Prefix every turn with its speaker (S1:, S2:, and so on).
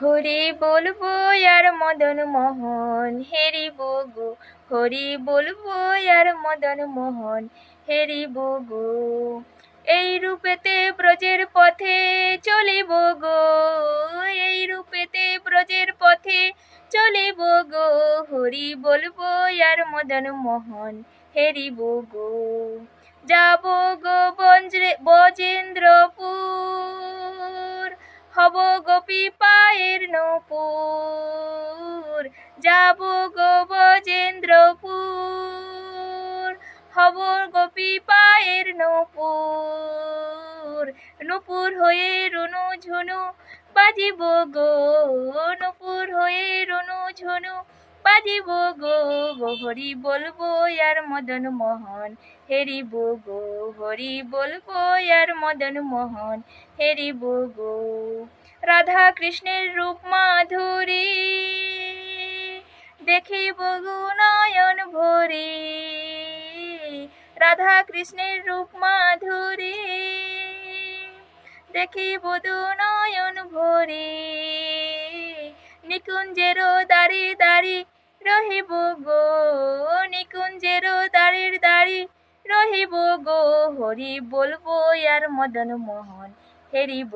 S1: হরি বলবো আর মদন মোহন হেরিব গো, হরি বলবো আর মদন মোহন হেরিব গো। এই রূপেতে ব্রজের পথে চলিব গো, এই রূপেতে ব্রজের পথে চলিব গো। হরি বলবো আর মদন মোহন হেরিব গো। যাব গো বজেন্দ্রপুর, হব গোপী পায়ের নূপুর। যাব গো বজেন্দ্রপুর, হব গোপী পায়ের নূপুর। নূপুর হয়ে রুনু ঝুনু বাজিব গো, নূপুর হয়ে রুনু ঝুনু বাজিব গো। হরি বলবো আর মদন মোহন হেরিব গো, হরি বলবো আর মদন মোহন হেরিব গো। রাধা কৃষ্ণের রূপ মাধুরী দেখিব গো নয়ন ভরি, রাধা কৃষ্ণের রূপ মাধুরী দেখিব দু নয়ন ভরি। নিকুঞ্জের দাঁড়ি দাঁড়ি রহিব গো, নিকুঞ্জের দাঁড়ির দাঁড়ি রহিব গো। হরি বলবো আর মদন মোহন হেরিব।